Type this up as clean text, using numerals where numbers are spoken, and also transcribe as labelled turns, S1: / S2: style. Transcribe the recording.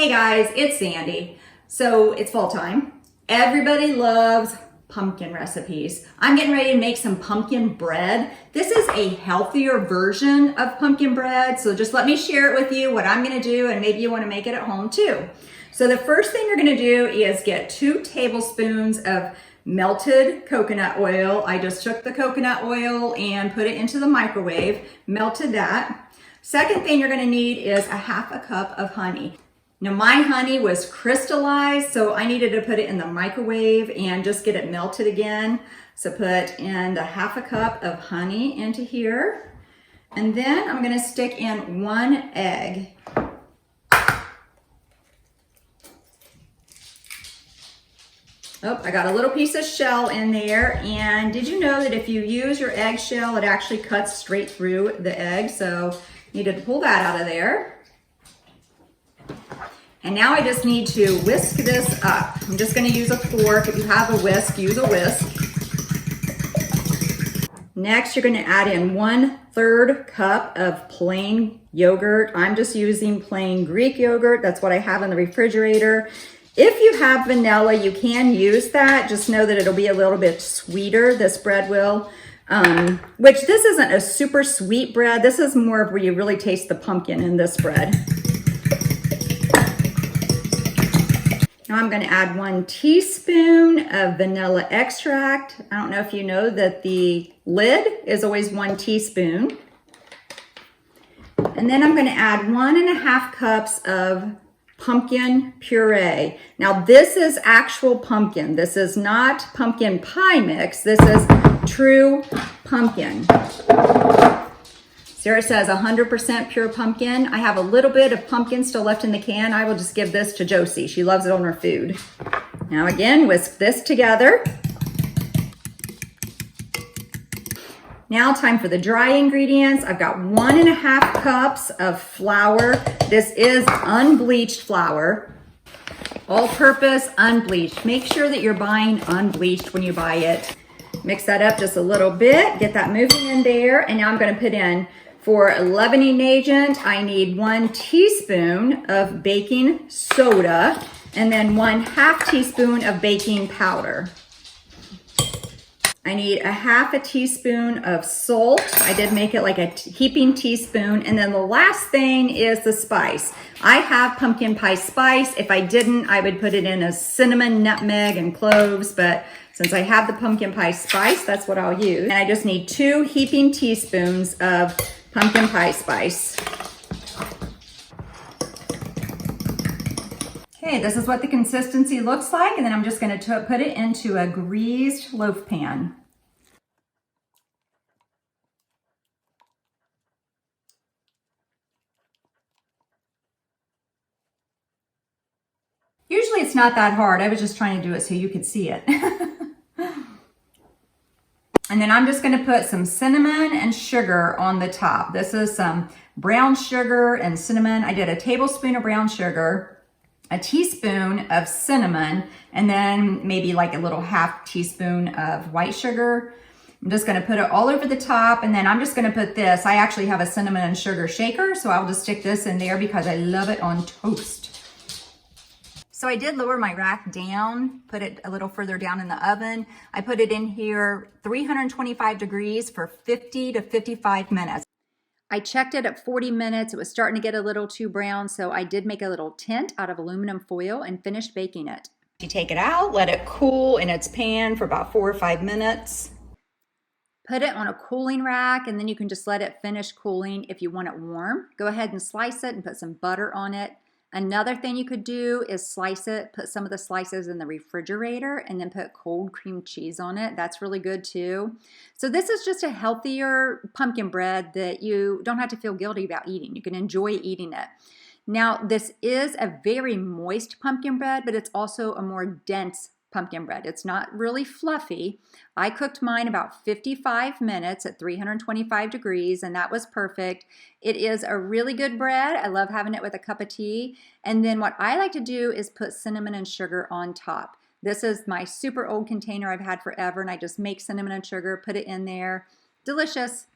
S1: Hey guys, it's Sandy. So it's fall time. Everybody loves pumpkin recipes. I'm getting ready to make some pumpkin bread. This is a healthier version of pumpkin bread. So just let me share it with you what I'm gonna do, and maybe you wanna make it at home too. So the first thing you're gonna do is get 2 tablespoons of melted coconut oil. I just took the coconut oil and put it into the microwave, melted that. Second thing you're gonna need is a 1/2 cup of honey. Now my honey was crystallized, so I needed to put it in the microwave and just get it melted again. So put in the 1/2 cup of honey into here. And then I'm gonna stick in 1 egg. Oh, I got a little piece of shell in there. And did you know that if you use your egg shell, it actually cuts straight through the egg? So needed to pull that out of there. And now I just need to whisk this up. I'm just gonna use a fork. If you have a whisk, use a whisk. Next, you're gonna add in 1/3 cup of plain yogurt. I'm just using plain Greek yogurt. That's what I have in the refrigerator. If you have vanilla, you can use that. Just know that it'll be a little bit sweeter, this bread will. Which this isn't a super sweet bread. This is more of where you really taste the pumpkin in this bread. Now I'm gonna add 1 teaspoon of vanilla extract. I don't know if you know that the lid is always 1 teaspoon. And then I'm gonna add 1.5 cups of pumpkin puree. Now this is actual pumpkin. This is not pumpkin pie mix. This is true pumpkin. Sarah says 100% pure pumpkin. I have a little bit of pumpkin still left in the can. I will just give this to Josie. She loves it on her food. Now again, whisk this together. Now time for the dry ingredients. I've got 1.5 cups of flour. This is unbleached flour. All-purpose unbleached. Make sure that you're buying unbleached when you buy it. Mix that up just a little bit. Get that moving in there. And now I'm gonna put in, for a leavening agent, I need 1 teaspoon of baking soda and then 1/2 teaspoon of baking powder. I need a 1/2 teaspoon of salt. I did make it like a heaping teaspoon. And then the last thing is the spice. I have pumpkin pie spice. If I didn't, I would put it in as cinnamon, nutmeg, and cloves. But since I have the pumpkin pie spice, that's what I'll use. And I just need 2 heaping teaspoons of pumpkin pie spice. Okay, this is what the consistency looks like, and then I'm just gonna put it into a greased loaf pan. Usually it's not that hard. I was just trying to do it so you could see it. And then I'm just gonna put some cinnamon and sugar on the top. This is some brown sugar and cinnamon. I did a tablespoon of brown sugar, a teaspoon of cinnamon, and then maybe like a little 1/2 teaspoon of white sugar. I'm just gonna put it all over the top, and then I'm just gonna put this. I actually have a cinnamon and sugar shaker, so I'll just stick this in there because I love it on toast. So I did lower my rack down, put it a little further down in the oven. I put it in here 325 degrees for 50 to 55 minutes. I checked it at 40 minutes. It was starting to get a little too brown, so I did make a little tent out of aluminum foil and finished baking it. You take it out, let it cool in its pan for about 4 or 5 minutes. Put it on a cooling rack, and then you can just let it finish cooling. If you want it warm, go ahead and slice it and put some butter on it. Another thing you could do is slice it, put some of the slices in the refrigerator, and then put cold cream cheese on it. That's really good too. So this is just a healthier pumpkin bread that you don't have to feel guilty about eating. You can enjoy eating it. Now, this is a very moist pumpkin bread, but it's also a more dense pumpkin bread. It's not really fluffy. I cooked mine about 55 minutes at 325 degrees, and that was perfect. It is a really good bread. I love having it with a cup of tea. And then what I like to do is put cinnamon and sugar on top. This is my super old container I've had forever, and I just make cinnamon and sugar, put it in there. Delicious.